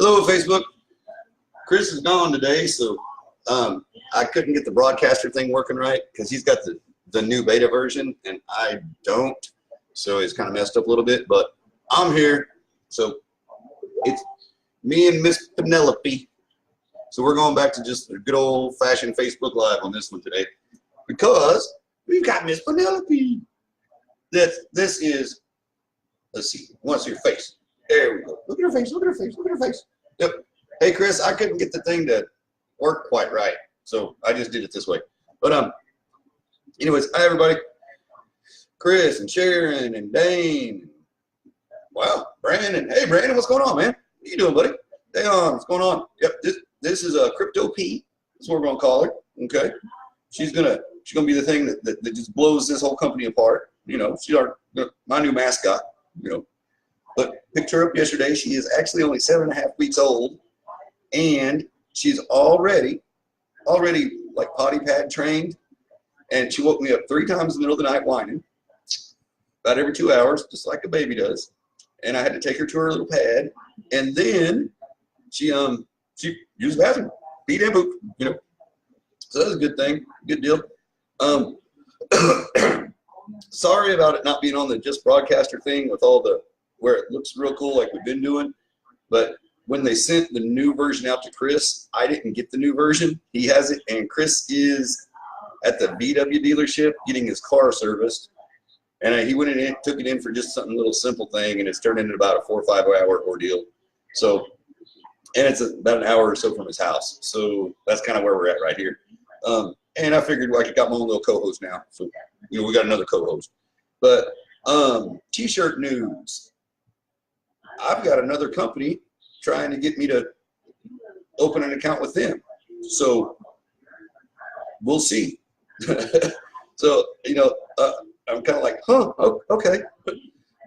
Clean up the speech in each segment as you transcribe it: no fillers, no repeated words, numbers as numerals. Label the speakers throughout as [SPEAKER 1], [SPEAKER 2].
[SPEAKER 1] Hello, Facebook. Chris is gone today, so I couldn't get the broadcaster thing working right because he's got the new beta version and I don't. So it's kind of messed up a little bit, but I'm here. So it's me and Miss Penelope. So we're going back to just a good old-fashioned Facebook Live on this one today because we've got Miss Penelope. This is, let's see, I want to see your face. There we go. Look at her face, look at her face, look at her face. Yep. Hey, Chris, I couldn't get the thing to work quite right, so I just did it this way. But anyways, hi everybody. Chris and Sharon and Dane. Wow, Brandon. Hey, Brandon, what's going on, man? What you doing, buddy? Hey, what's going on? Yep, this is a Krypto P. That's what we're gonna call her. Okay, she's gonna be the thing that just blows this whole company apart. You know, she's my new mascot. You know, but picked her up yesterday. She is actually only 7.5 weeks old, and she's already like potty pad trained. And she woke me up 3 times in the middle of the night whining, about every 2 hours, just like a baby does. And I had to take her to her little pad, and then she used the bathroom, peed and pooped, you know. So that's a good thing, good deal. Sorry about it not being on the just broadcaster thing with all the where it looks real cool like we've been doing, but when they sent the new version out to Chris, I didn't get the new version. He has it, and Chris is at the VW dealership getting his car serviced, and he went in, took it in for just something little simple thing, and it's turned into about a 4 or 5 hour ordeal. So, and it's about an hour or so from his house. So that's kind of where we're at right here. And I figured I got my own little co-host now. So, you know, we got another co-host. But T-shirt news. I've got another company trying to get me to open an account with them. So we'll see. So, you know, I'm kind of like, huh, oh, okay.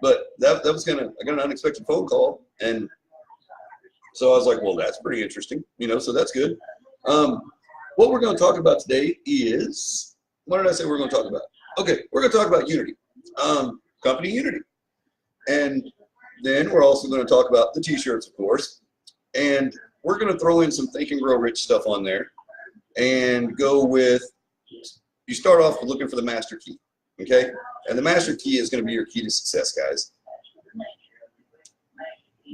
[SPEAKER 1] But that was I got an unexpected phone call. And so I was like, well, that's pretty interesting, you know, so that's good. What we're going to talk about today is, what did I say we're going to talk about? Okay, we're going to talk about Unity, company Unity. And then we're also going to talk about the T-shirts, of course. And we're going to throw in some Think and Grow Rich stuff on there and go with, you start off with looking for the master key, okay? And the master key is going to be your key to success, guys.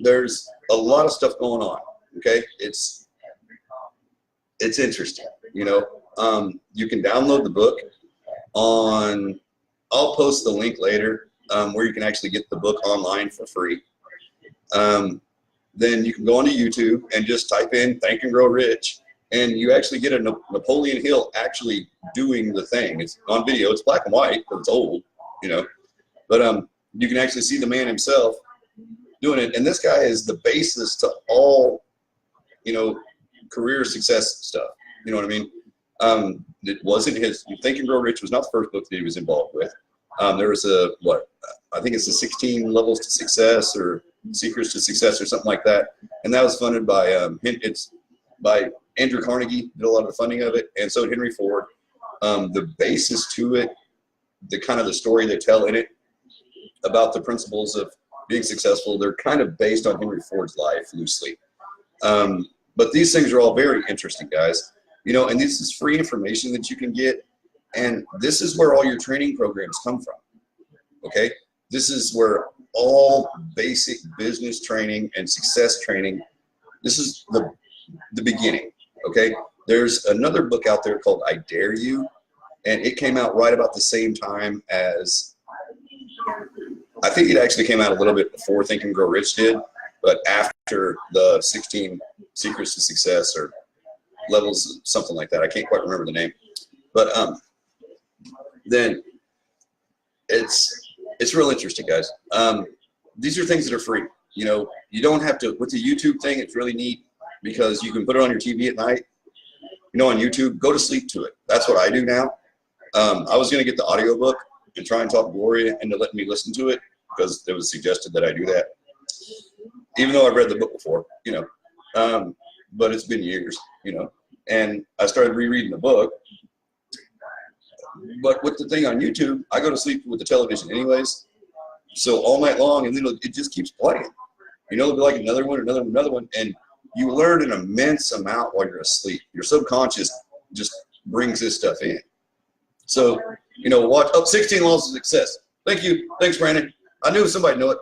[SPEAKER 1] There's a lot of stuff going on, okay? It's interesting, you know. You can download the book on, I'll post the link later where you can actually get the book online for free. Then you can go onto YouTube and just type in Think and Grow Rich, and you actually get a Napoleon Hill actually doing the thing. It's on video. It's black and white, but it's old, you know. But you can actually see the man himself doing it. And this guy is the basis to all, you know, career success stuff. You know what I mean? It wasn't his, Think and Grow Rich was not the first book that he was involved with. There was I think it's the 16 Levels to Success or Secrets to Success or something like that. And that was funded by, it's by Andrew Carnegie, did a lot of the funding of it. And so did Henry Ford. The basis to it, the kind of the story they tell in it about the principles of being successful, they're kind of based on Henry Ford's life loosely. But these things are all very interesting, guys. You know, and this is free information that you can get. And this is where all your training programs come from, okay? This is where all basic business training and success training, this is the beginning, okay? There's another book out there called I Dare You, and it came out right about the same time as, I think it actually came out a little bit before Think and Grow Rich did, but after the 16 Secrets to Success or Levels, something like that. I can't quite remember the name. But then it's real interesting, guys. These are things that are free. You know, you don't have to, with the YouTube thing, it's really neat because you can put it on your TV at night, you know, on YouTube, go to sleep to it. That's what I do now. I was going to get the audiobook and try and talk Gloria into letting me listen to it because it was suggested that I do that, even though I've read the book before, you know, but it's been years, you know, and I started rereading the book. But with the thing on YouTube, I go to sleep with the television anyways. So all night long, and then it just keeps playing. You know, it'll be like another one, another one, and you learn an immense amount while you're asleep. Your subconscious just brings this stuff in. So, you know, watch 16 Laws of Success. Thank you. Thanks, Brandon. I knew somebody knew it.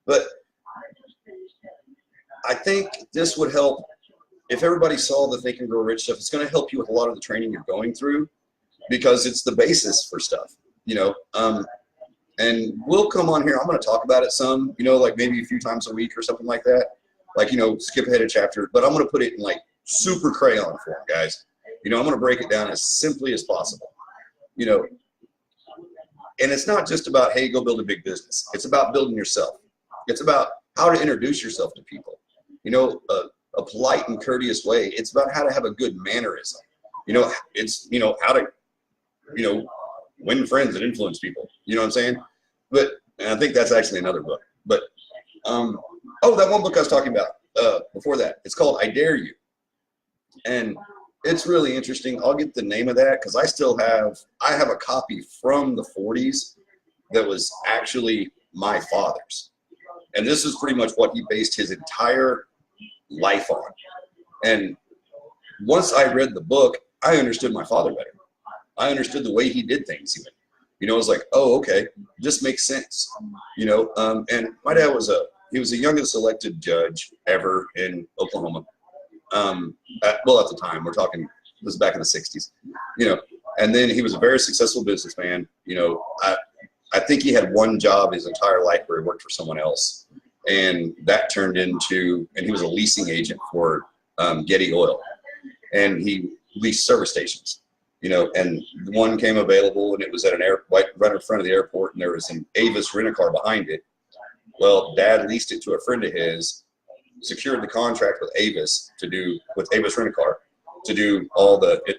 [SPEAKER 1] But I think this would help if everybody saw the Think and Grow Rich stuff. It's going to help you with a lot of the training you're going through because it's the basis for stuff, you know. And we'll come on here. I'm going to talk about it some, you know, like maybe a few times a week or something like that. Like, you know, skip ahead a chapter, but I'm going to put it in like super crayon form, guys. You know, I'm going to break it down as simply as possible, you know. And it's not just about, hey, go build a big business. It's about building yourself. It's about how to introduce yourself to people, you know, a polite and courteous way. It's about how to have a good mannerism. You know, it's, you know, how to, you know, win friends and influence people. You know what I'm saying? But and I think that's actually another book. But oh, that one book I was talking about before that. It's called I Dare You. And it's really interesting. I'll get the name of that because I have a copy from the 40s that was actually my father's. And this is pretty much what he based his entire life on. And once I read the book, I understood my father better. I understood the way he did things even. You know, I was like, oh, okay, this makes sense. You know, and my dad was he was the youngest elected judge ever in Oklahoma. At the time, we're talking, this was back in the 60s, you know, and then he was a very successful businessman. You know, I think he had one job his entire life where he worked for someone else. And that turned into, and he was a leasing agent for Getty Oil. And he leased service stations, you know, and one came available and it was at an right in front of the airport and there was an Avis rent-a-car behind it. Well, Dad leased it to a friend of his, secured the contract with Avis with Avis Rent-A-Car to do all it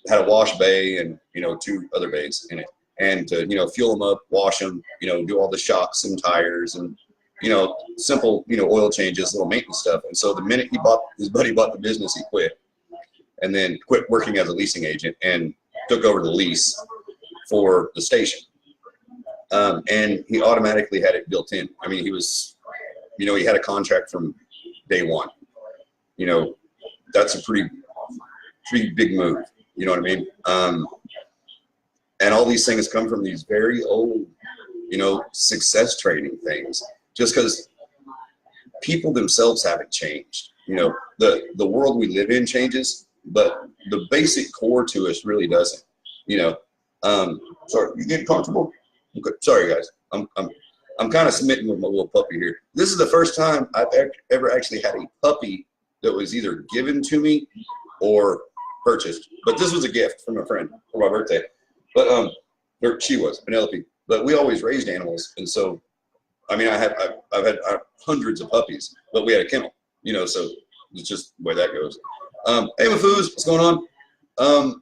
[SPEAKER 1] had a wash bay and, you know, 2 other bays in it. And to, you know, fuel them up, wash them, you know, do all the shocks and tires and, you know, simple, you know, oil changes, little maintenance stuff. And so the minute his buddy bought the business, he quit. And then quit working as a leasing agent and took over the lease for the station. And he automatically had it built in. I mean, he was, you know, he had a contract from day one. You know, that's a pretty big move. You know what I mean? And all these things come from these very old, you know, success training things. Just because people themselves haven't changed. You know, the world we live in changes, but the basic core to us really doesn't. You know, sorry, you getting comfortable? Okay. Sorry, guys. I'm kind of smitten with my little puppy here. This is the first time I've ever actually had a puppy that was either given to me or purchased. But this was a gift from a friend for my birthday. But she was Penelope. But we always raised animals, and so I mean, I've had hundreds of puppies, but we had a kennel. You know, so it's just the way that goes. Hey, Mafoos, what's going on?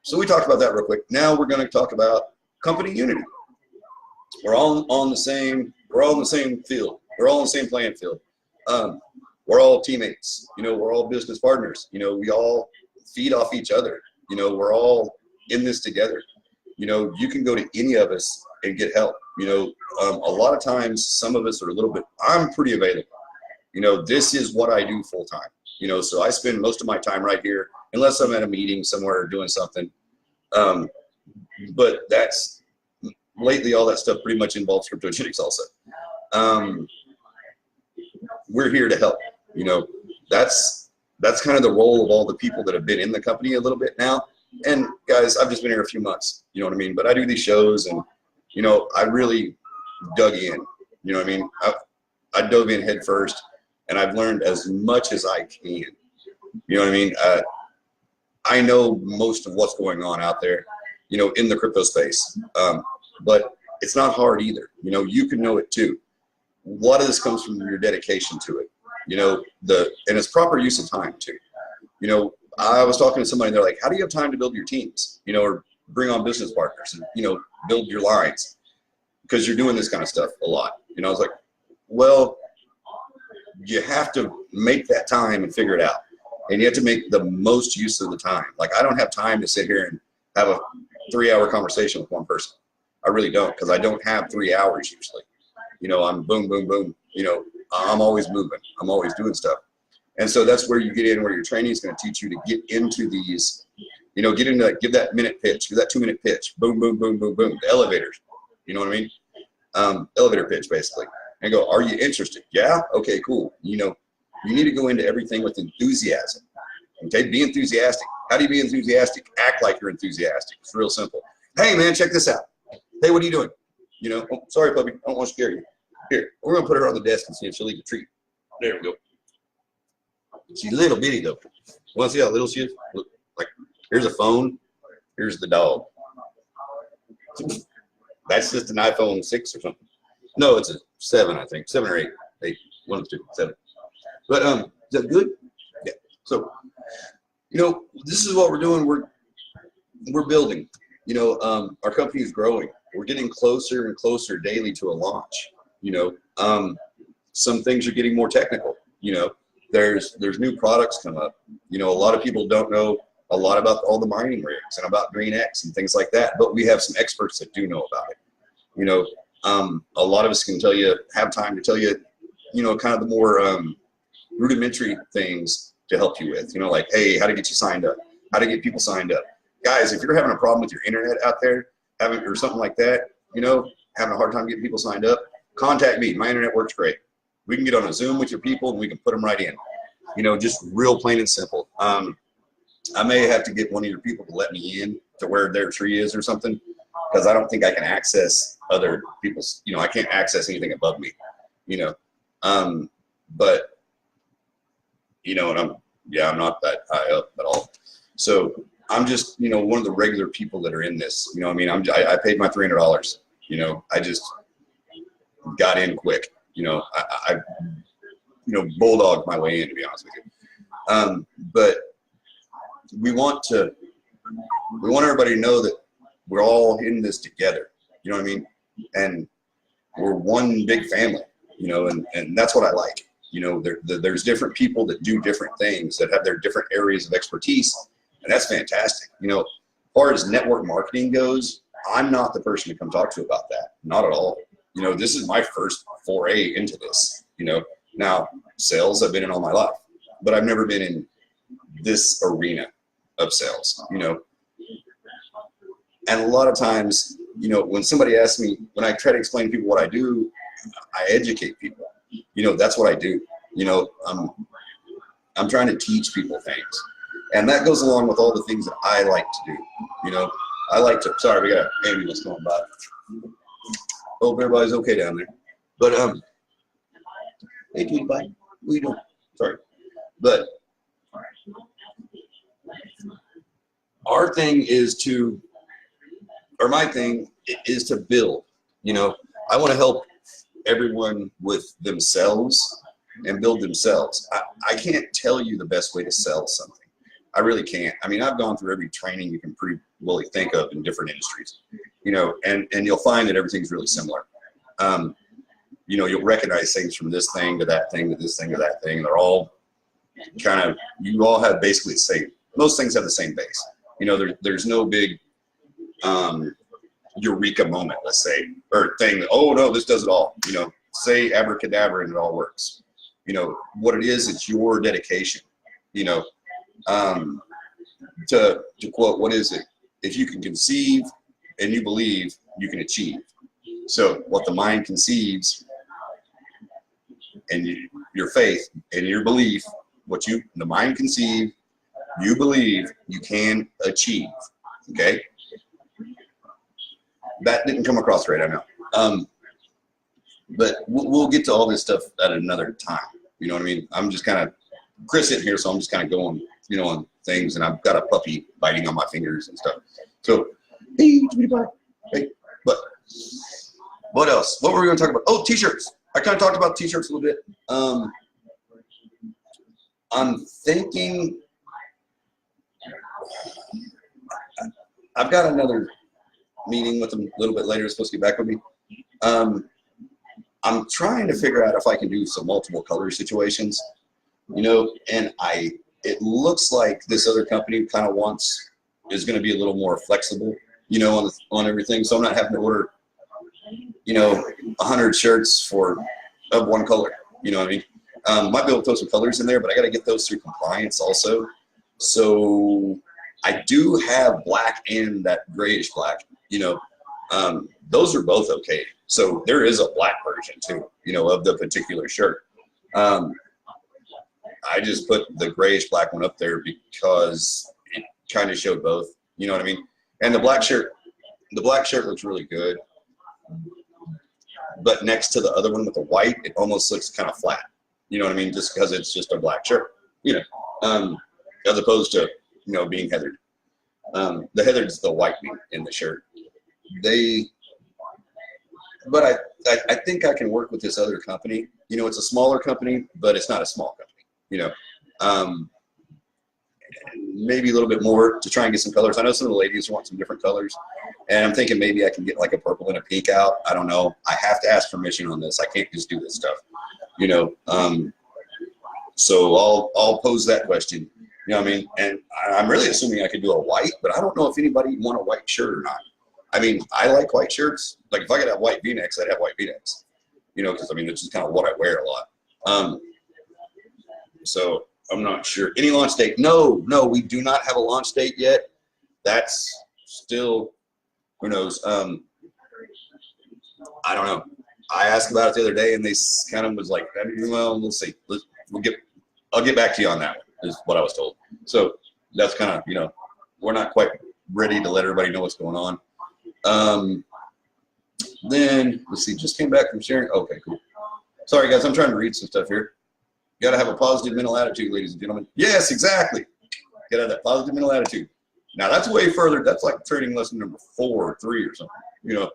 [SPEAKER 1] So we talked about that real quick. Now we're going to talk about company unity. We're all on the same field. We're all on the same playing field. We're all teammates. You know, we're all business partners. You know, we all feed off each other. You know, we're all in this together. You know, you can go to any of us and get help. You know, a lot of times some of us are a little bit, I'm pretty available. You know, this is what I do full time. You know, so I spend most of my time right here, unless I'm at a meeting somewhere or doing something. But that's, lately all that stuff pretty much involves cryptogenics also. We're here to help. You know, that's kind of the role of all the people that have been in the company a little bit now. And guys, I've just been here a few months, you know what I mean? But I do these shows and, you know, I really dug in, you know what I mean? I dove in head first and I've learned as much as I can, you know what I mean? I know most of what's going on out there, you know, in the crypto space, but it's not hard either. You know, you can know it too. A lot of this comes from your dedication to it, you know, and it's proper use of time too. You know, I was talking to somebody and they're like, how do you have time to build your teams, you know, or bring on business partners and, you know, build your lines because you're doing this kind of stuff a lot. You know, I was like, well, you have to make that time and figure it out. And you have to make the most use of the time. Like, I don't have time to sit here and have a 3-hour conversation with one person. I really don't, because I don't have 3 hours usually. You know, I'm boom, boom, boom, you know, I'm always moving. I'm always doing stuff. And so that's where you get in, where your training is going to teach you to get into these, you know, get into that, give that minute pitch, give that 2-minute pitch, boom, boom, boom, boom, boom, the elevators, you know what I mean? Elevator pitch, basically. And go, are you interested? Yeah? Okay, cool. You know, you need to go into everything with enthusiasm. Okay, be enthusiastic. How do you be enthusiastic? Act like you're enthusiastic. It's real simple. Hey, man, check this out. Hey, what are you doing? You know, oh, sorry, puppy, I don't want to scare you. Here, we're going to put her on the desk and see if she'll eat a treat. There we go. She's little bitty, though. Want to see how little she is? Look, like, here's a phone. Here's the dog. That's just an iPhone 6 or something. No, it's a 7, I think. 7 or 8. 8. 1 of the 2. 7. But, is that good? Yeah. So, you know, this is what we're doing. We're building. You know, our company is growing. We're getting closer and closer daily to a launch. You know, some things are getting more technical. You know, there's new products come up. You know, a lot of people don't know a lot about all the mining rigs and about Green X and things like that, but we have some experts that do know about it. You know, a lot of us can tell you, have time to tell you, you know, kind of the more rudimentary things to help you with. You know, like, hey, how to get you signed up, how to get people signed up. Guys, if you're having a problem with your internet out there, or something like that, you know, having a hard time getting people signed up, contact me. My internet works great. We can get on a Zoom with your people and we can put them right in. You know, just real plain and simple. I may have to get one of your people to let me in to where their tree is or something, because I don't think I can access other people's, you know, I can't access anything above me, you know. But, you know, and I'm not that high up at all. So I'm just, you know, one of the regular people that are in this, you know, I mean, I paid my $300, you know, I just got in quick, you know, I you know, bulldogged my way in, to be honest with you. But we want everybody to know that we're all in this together, you know what I mean? And we're one big family, you know, and that's what I like. You know, there's different people that do different things, that have their different areas of expertise. And that's fantastic. You know, as far as network marketing goes, I'm not the person to come talk to about that. Not at all. You know, this is my first foray into this. You know, now sales I've been in all my life, but I've never been in this arena of sales, you know. And a lot of times, you know, when somebody asks me, when I try to explain to people what I do, I educate people. You know, that's what I do. You know, I'm trying to teach people things. And that goes along with all the things that I like to do. You know, I like to, sorry, we got an ambulance going by. Hope everybody's okay down there. But, hey, dude, bye. What are you doing? Sorry. But our thing is to, or my thing is to build. You know, I want to help everyone with themselves and build themselves. I can't tell you the best way to sell something. I really can't. I mean, I've gone through every training you can pretty really think of in different industries, you know, and you'll find that everything's really similar. You know, you'll recognize things from this thing to that thing to this thing to that thing. They're all kind of, you all have basically the same, most things have the same base. You know, there's no big eureka moment, let's say, or thing, oh no, this does it all. You know, say abracadabra and it all works. You know, what it is, it's your dedication, you know. To quote, what is it? If you can conceive and you believe, you can achieve. So what the mind conceives and your faith and your belief, what the mind conceive, you believe, you can achieve. Okay? That didn't come across right, I know. But we'll get to all this stuff at another time. You know what I mean? I'm just kind of, Chris isn't here, so I'm just kind of going, you know, on things, and I've got a puppy biting on my fingers and stuff. So, hey, but what else? What were we going to talk about? Oh, T-shirts. I kind of talked about T-shirts a little bit. I'm thinking I've got another meeting with them a little bit later. It's supposed to get back with me. I'm trying to figure out if I can do some multiple color situations, you know, and it looks like this other company kind of is going to be a little more flexible, you know, on everything. So I'm not having to order, you know, 100 shirts of one color. You know what I mean? Might be able to throw some colors in there, but I got to get those through compliance also. So I do have black and that grayish black, you know. Those are both okay. So there is a black version too, you know, of the particular shirt. I just put the grayish black one up there because it kind of showed both, you know what I mean? And the black shirt looks really good. But next to the other one with the white, it almost looks kind of flat. You know what I mean? Just because it's just a black shirt, you know, as opposed to, you know, being heathered. The heathered's the whitening in the shirt. But I think I can work with this other company. You know, it's a smaller company, but it's not a small company, you know. Maybe a little bit more to try and get some colors. I know some of the ladies want some different colors, and I'm thinking maybe I can get like a purple and a pink out. I don't know. I have to ask permission on this. I can't just do this stuff, you know. So I'll pose that question. You know what I mean? And I'm really assuming I could do a white, but I don't know if anybody would want a white shirt or not. I mean, I like white shirts. Like if I could have white V-necks, I'd have white V-necks. You know, because I mean, it's just kind of what I wear a lot. So I'm not sure. Any launch date? No, we do not have a launch date yet. That's still, who knows? I don't know. I asked about it the other day, and they kind of was like, well, we'll see. I'll get back to you on that one, is what I was told. So that's kind of, you know, we're not quite ready to let everybody know what's going on. Then let's see, just came back from sharing. Okay, cool. Sorry guys, I'm trying to read some stuff here. You got to have a positive mental attitude, ladies and gentlemen. Yes, exactly. Got to have that positive mental attitude. Now that's way further. That's like trading lesson number 4 or 3 or something. You know,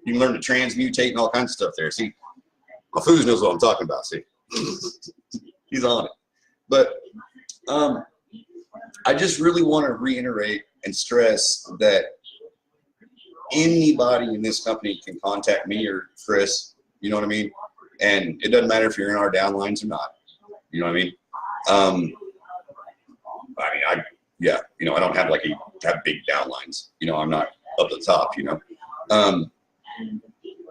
[SPEAKER 1] you can learn to transmutate and all kinds of stuff there. See, my food knows what I'm talking about. See, he's on it. But I just really want to reiterate and stress that anybody in this company can contact me or Chris, you know what I mean? And it doesn't matter if you're in our downlines or not, you know what I mean? Yeah, you know, I don't have like have big downlines, you know, I'm not up the top, you know?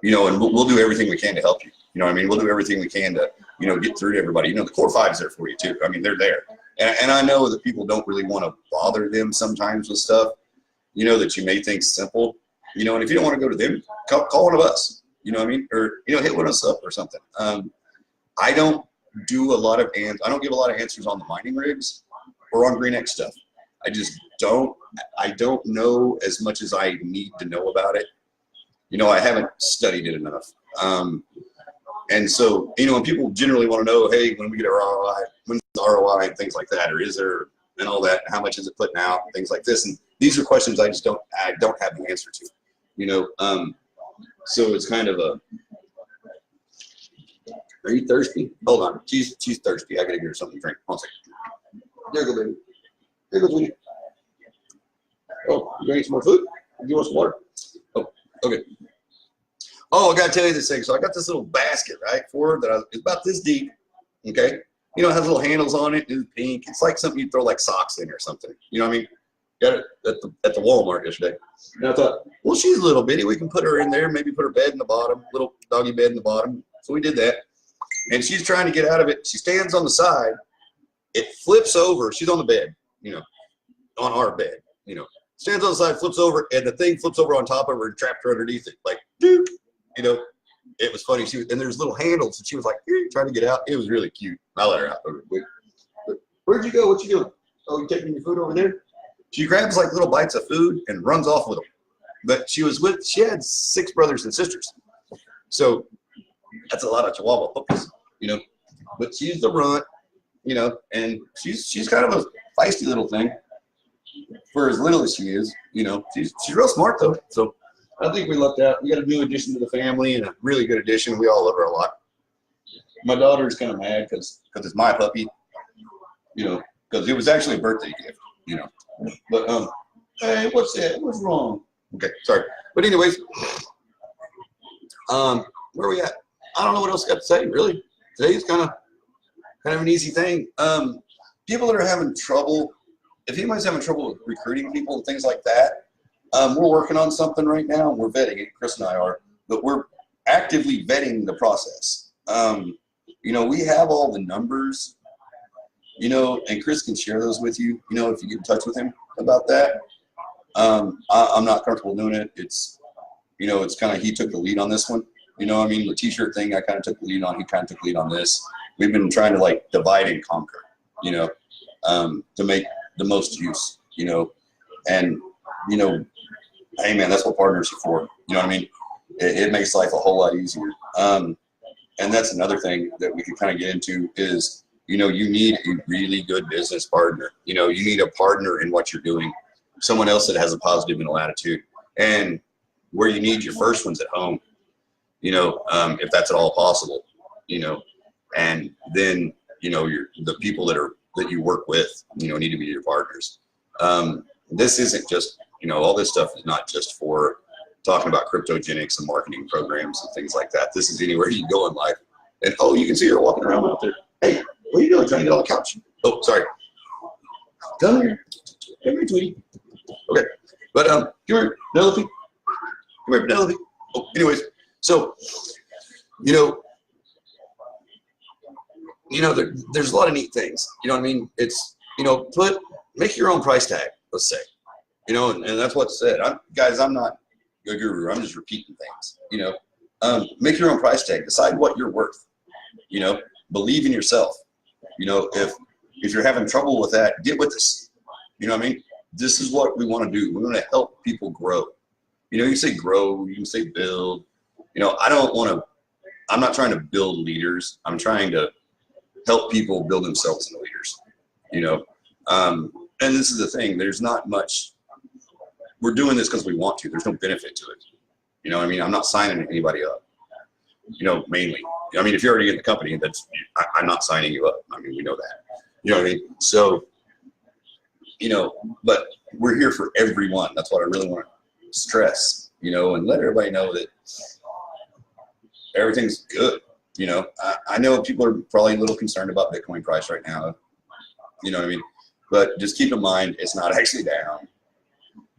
[SPEAKER 1] You know, and we'll do everything we can to help you, you know what I mean? We'll do everything we can to, you know, get through to everybody. You know, the core 5's there for you too. I mean, they're there. And I know that people don't really want to bother them sometimes with stuff, you know, that you may think simple. You know, and if you don't want to go to them, call one of us, you know what I mean? Or, you know, hit one of us up or something. I don't do a lot of I don't give a lot of answers on the mining rigs or on Green X stuff. I just don't. I don't know as much as I need to know about it. You know, I haven't studied it enough. And so, you know, when people generally want to know, hey, when we get our ROI, when's the ROI and things like that, or is there, and all that, how much is it putting out, things like this. And these are questions I don't have the answer to. You know, so it's kind of a, are you thirsty? Hold on, she's thirsty. I gotta give her something to drink. One second. There you go, baby. There goes Winnie. Oh, you gonna eat some more food? You want some water? Oh, okay. Oh, I gotta tell you this thing. So I got this little basket, right, for her that it's about this deep, okay? You know, it has little handles on it, it's pink. It's like something you'd throw like socks in or something. You know what I mean? Got it at the Walmart yesterday. And I thought, well, she's a little bitty. We can put her in there, maybe put her bed in the bottom, little doggy bed in the bottom. So we did that. And she's trying to get out of it. She stands on the side. It flips over. She's on the bed, you know, on our bed, you know. Stands on the side, flips over, and the thing flips over on top of her and trapped her underneath it. Like, dude, you know, it was funny. And there's little handles, and she was like, trying to get out. It was really cute. I let her out over quick. But where'd you go? What you doing? Oh, you taking your food over there? She grabs like little bites of food and runs off with them. But she had 6 brothers and sisters. So that's a lot of Chihuahua puppies, you know. But she's the runt, you know, and she's kind of a feisty little thing for as little as she is, you know. She's real smart though. So I think we lucked out. We got a new addition to the family and a really good addition. We all love her a lot. My daughter's kind of mad because it's my puppy, you know, because it was actually a birthday gift, you know. But hey, what's that? What's wrong? Okay, sorry. But anyways, where are we at? I don't know what else I got to say, really. Today's kind of an easy thing. People that are having trouble, if anybody's having trouble with recruiting people and things like that, we're working on something right now. We're vetting it. Chris and I are, but we're actively vetting the process. You know, we have all the numbers, you know, and Chris can share those with you, you know, if you get in touch with him about that. I'm not comfortable doing it. It's, you know, it's kind of, he took the lead on this one. You know, I mean, the t-shirt thing, I kind of took the lead on. He kind of took the lead on this. We've been trying to like divide and conquer, you know, to make the most use, you know, and, you know, hey man, that's what partners are for. You know what I mean? It makes life a whole lot easier. And that's another thing that we can kind of get into is, you know, you need a really good business partner. You know, you need a partner in what you're doing, someone else that has a positive mental attitude. And where you need your first ones at home, you know, if that's at all possible, you know, and then, you know, the people that you work with, you know, need to be your partners. This isn't just, you know, all this stuff is not just for talking about cryptogenics and marketing programs and things like that. This is anywhere you go in life. And, oh, you can see her walking around out there. Hey, what are you doing? Trying to get on the couch? Oh, sorry. Come here. Come here, Tweety. Okay. But come here, Penelope. Come here, Penelope. Oh, anyways, so, you know, there's a lot of neat things. You know what I mean? It's, you know, make your own price tag, let's say. You know, and that's what's said. Guys, I'm not a guru. I'm just repeating things. You know, make your own price tag. Decide what you're worth. You know, believe in yourself. You know, if you're having trouble with that, get with us. You know what I mean? This is what we want to do. We want to help people grow. You know, you say grow, you can say build. You know, I'm not trying to build leaders. I'm trying to help people build themselves into leaders. You know, and this is the thing. There's not much. We're doing this because we want to. There's no benefit to it. You know what I mean? I'm not signing anybody up, you know, mainly. I mean, if you're already in the company, I'm not signing you up. I mean, we know that. You know what I mean? So, you know, but we're here for everyone. That's what I really want to stress, you know, and let everybody know that everything's good. You know, I know people are probably a little concerned about Bitcoin price right now. You know what I mean? But just keep in mind, it's not actually down.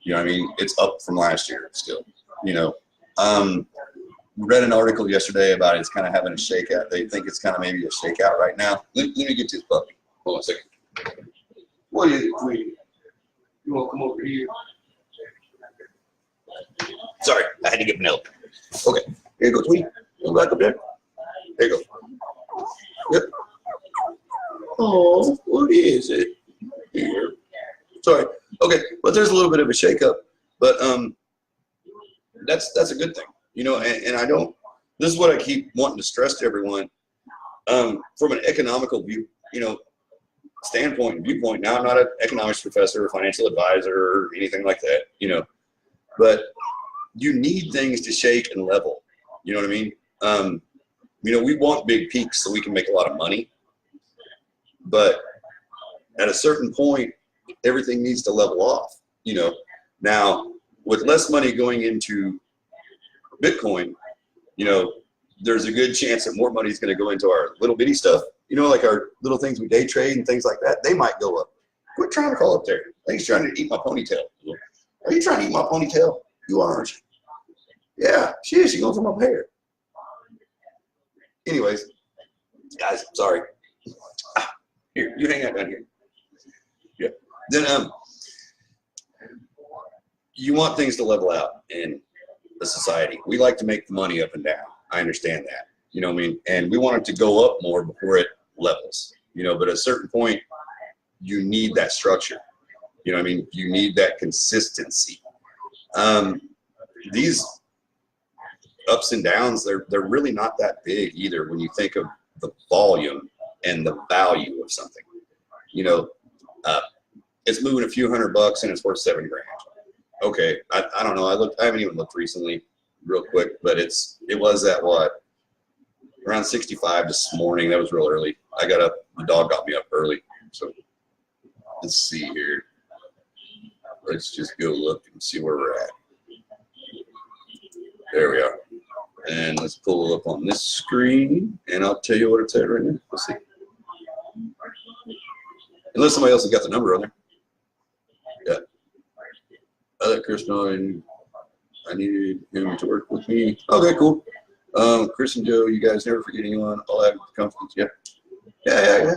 [SPEAKER 1] You know what I mean? It's up from last year still, you know. Read an article yesterday about it's kind of having a shakeout. They think it's kind of maybe a shakeout right now. Let me get to this puppy. Hold on a second. What is it, Tweety? You want to come over here? Sorry, I had to get Penelope. Okay, here you go, Tweety. Go back up there. There you go. Yep. Oh, what is it? Here. Sorry. Okay, but there's a little bit of a shakeup, but that's a good thing, you know. And I don't. This is what I keep wanting to stress to everyone. From an economical view, you know, standpoint and viewpoint. Now, I'm not an economics professor or financial advisor or anything like that, you know, but you need things to shake and level. You know what I mean? You know, we want big peaks so we can make a lot of money, but at a certain point, everything needs to level off, you know. Now, with less money going into Bitcoin, you know, there's a good chance that more money is going to go into our little bitty stuff, you know, like our little things we day trade and things like that. They might go up. Quit trying to call up there. I think he's trying to eat my ponytail. Are you trying to eat my ponytail? You are, aren't you? Yeah, she is. She's going for my hair. Anyways, guys, sorry. Here, you hang out down here. Yeah. Then you want things to level out in the society. We like to make the money up and down. I understand that. You know what I mean? And we want it to go up more before it levels. You know, but at a certain point, you need that structure. You know what I mean? You need that consistency. These ups and downs, they're really not that big either when you think of the volume and the value of something. You know, it's moving a few $100 and it's worth $7 grand. Okay, I don't know. I haven't even looked recently, real quick, but it was at what, around 65 this morning. That was real early. I got up. The dog got me up early. So let's see here. Let's just go look and see where we're at. There we are. And let's pull it up on this screen, and I'll tell you what it's at right now. Let's see. Unless somebody else has got the number on there. Yeah. I let Chris know I needed him to work with me. Okay, cool. Chris and Joe, you guys never forget anyone. All have confidence. Yeah. Yeah.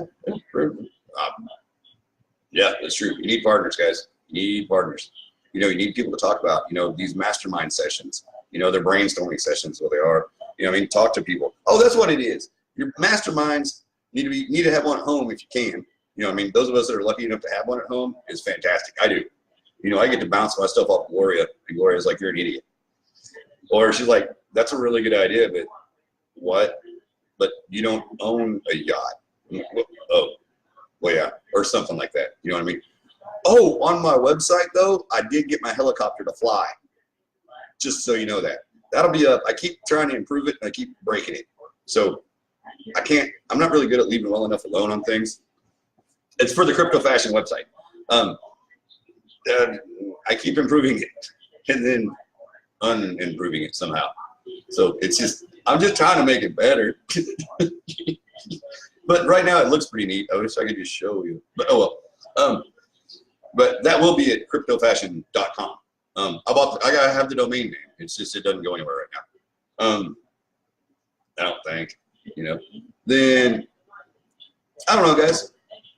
[SPEAKER 1] Yeah, that's true. You need partners, guys. You need partners. You know, you need people to talk about, you know, these mastermind sessions. You know, they're brainstorming sessions, what they are. You know, I mean, talk to people. Oh, that's what it is. Your masterminds need to have one at home if you can. You know, I mean, those of us that are lucky enough to have one at home is fantastic. I do. You know, I get to bounce my stuff off Gloria, and Gloria's like, you're an idiot. Or she's like, that's a really good idea, but what? But you don't own a yacht. Oh, well, yeah, or something like that. You know what I mean? Oh, on my website, though, I did get my helicopter to fly. Just so you know that. That'll be up. I keep trying to improve it, and I keep breaking it. So I'm not really good at leaving well enough alone on things. It's for the Crypto Fashion website. I keep improving it and then unimproving it somehow. So it's just, I'm just trying to make it better. But right now it looks pretty neat. I wish I could just show you. But oh well. But that will be at kryptofashion.com. I gotta have the domain name. It's just it doesn't go anywhere right now. I don't think. You know. Then I don't know, guys.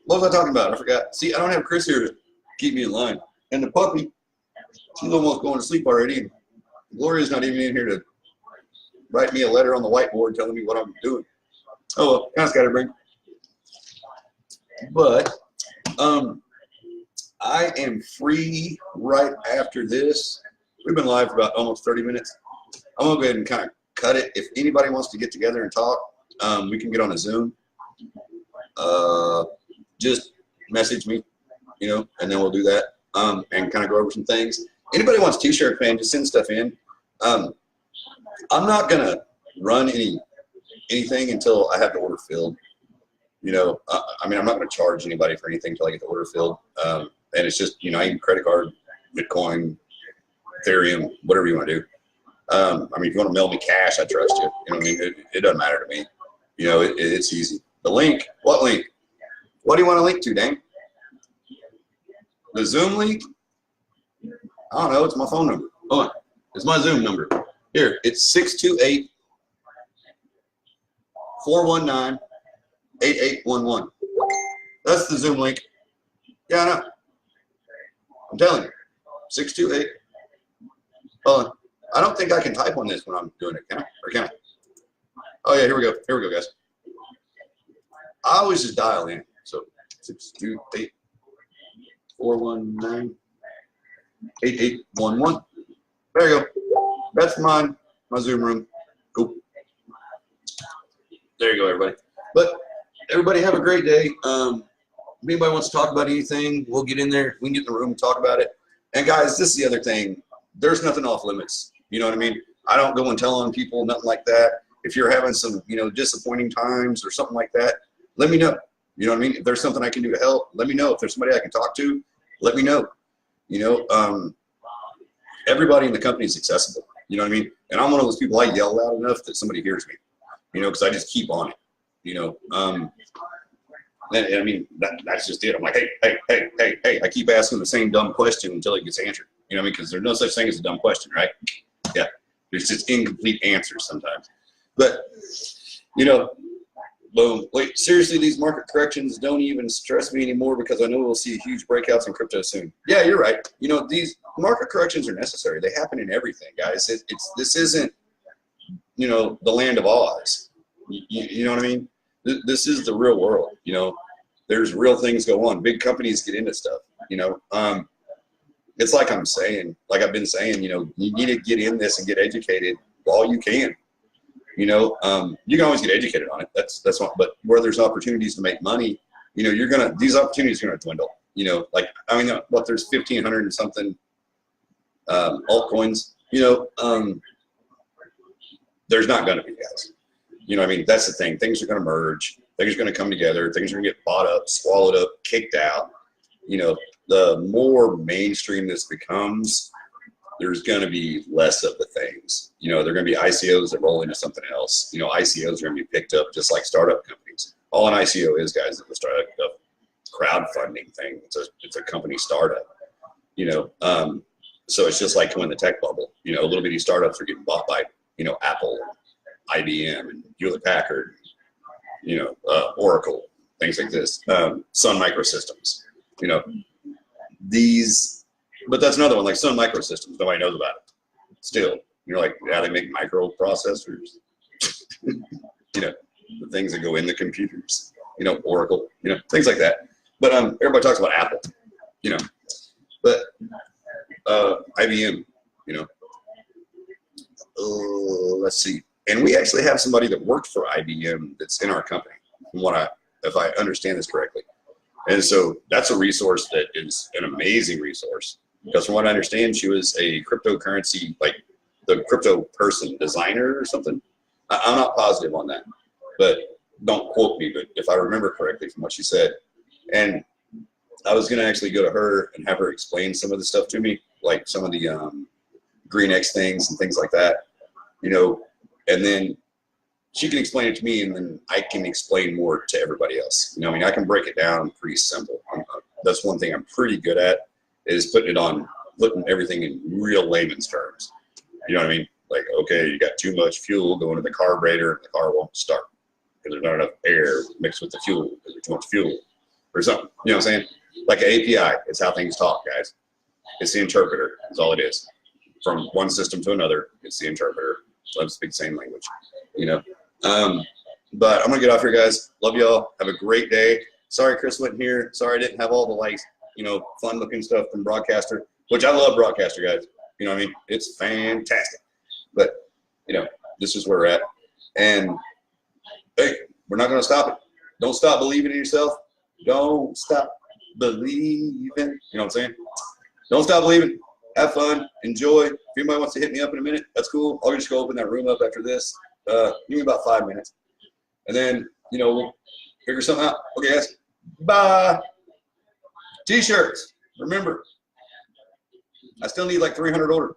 [SPEAKER 1] What was I talking about? I forgot. See, I don't have Chris here to keep me in line. And the puppy, she's almost going to sleep already. Gloria's not even in here to write me a letter on the whiteboard telling me what I'm doing. Oh well, kind of scatterbrained. But I am free right after this. We've been live for about almost 30 minutes. I'm gonna go ahead and kind of cut it. If anybody wants to get together and talk, we can get on a Zoom. Just message me, you know, and then we'll do that and kind of go over some things. Anybody wants T-shirt fan, just send stuff in. I'm not gonna run anything until I have the order filled. You know, I mean, I'm not gonna charge anybody for anything until I get the order filled. And it's just, you know, I need credit card, Bitcoin, Ethereum, whatever you want to do. I mean, if you want to mail me cash, I trust you. You know what I mean? It doesn't matter to me. You know, it's easy. The link, what link? What do you want to link to, Dane? The Zoom link? I don't know. It's my phone number. Hold on. It's my Zoom number. Here, it's 628-419-8811. That's the Zoom link. Yeah, I know. I'm telling you. 628. Hold on. I don't think I can type on this when I'm doing it, can I? Or can I? Oh, yeah, here we go. Here we go, guys. I always just dial in. So 628-419-8811. There you go. That's mine. My Zoom room. Cool. There you go, everybody. But everybody have a great day. If anybody wants to talk about anything, we'll get in there. We can get in the room and talk about it. And guys, this is the other thing. There's nothing off limits. You know what I mean? I don't go and tell on people, nothing like that. If you're having some, you know, disappointing times or something like that, let me know. You know what I mean? If there's something I can do to help, let me know. If there's somebody I can talk to, let me know. You know, everybody in the company is accessible. You know what I mean? And I'm one of those people, I yell loud enough that somebody hears me, you know, because I just keep on it, you know. And I mean, that's just it. I'm like, hey. I keep asking the same dumb question until it gets answered. You know what I mean? Because there's no such thing as a dumb question, right? Yeah. There's just incomplete answers sometimes. But, you know, boom. Wait, seriously, these market corrections don't even stress me anymore because I know we'll see huge breakouts in crypto soon. Yeah, you're right. You know, these market corrections are necessary. They happen in everything, guys. This isn't, you know, the land of Oz. You know what I mean? This is the real world. You know, there's real things go on. Big companies get into stuff. You know, it's like I've been saying, you know, you need to get in this and get educated while you can. You know, you can always get educated on it. That's what. But where there's opportunities to make money, you know, these opportunities are gonna dwindle. You know, like I mean, there's 1,500 and something altcoins. You know, there's not gonna be, guys. You know, I mean, that's the thing. Things are gonna merge. Things are gonna come together. Things are gonna get bought up, swallowed up, kicked out. You know, the more mainstream this becomes, there's going to be less of the things. You know, they're going to be ICOs that roll into something else. You know, ICOs are going to be picked up just like startup companies. All an ICO is, guys, is a startup crowdfunding thing. It's a company startup. You know, so it's just like when the tech bubble. You know, little bitty startups are getting bought by, you know, Apple, IBM and Hewlett Packard, you know, Oracle, things like this, Sun Microsystems, you know, these, but that's another one, like Sun Microsystems, nobody knows about it. Still, you're like, yeah, they make microprocessors, you know, the things that go in the computers, you know, Oracle, you know, things like that. But everybody talks about Apple, you know, but IBM, you know, let's see. And we actually have somebody that worked for IBM that's in our company, from what if I understand this correctly. And so that's a resource that is an amazing resource, because from what I understand, she was a cryptocurrency, like the crypto person designer or something. I'm not positive on that, but don't quote me, but if I remember correctly from what she said. And I was going to actually go to her and have her explain some of the stuff to me, like some of the Green X things and things like that, you know, and then she can explain it to me, and then I can explain more to everybody else. You know, I mean, I can break it down pretty simple. That's one thing I'm pretty good at, is putting everything in real layman's terms. You know what I mean? Like, okay, you got too much fuel going to the carburetor, and the car won't start because there's not enough air mixed with the fuel because there's too much fuel or something. You know what I'm saying? Like an API, it's how things talk, guys. It's the interpreter. That's all it is. From one system to another, it's the interpreter. Let's speak the same language, you know. But I'm gonna get off here, guys. Love y'all. Have a great day. Sorry Chris wasn't here. Sorry I didn't have all the, like, you know, fun looking stuff from Broadcaster, which I love Broadcaster, guys. You know what I mean? It's fantastic. But, you know, this is where we're at. And hey, we're not gonna stop it. Don't stop believing in yourself. Don't stop believing. You know what I'm saying? Don't stop believing. Have fun. Enjoy. If anybody wants to hit me up in a minute, that's cool. I'll just go open that room up after this. Give me about 5 minutes. And then, you know, we'll figure something out. Okay, guys. Bye. T-shirts. Remember, I still need like 300 orders.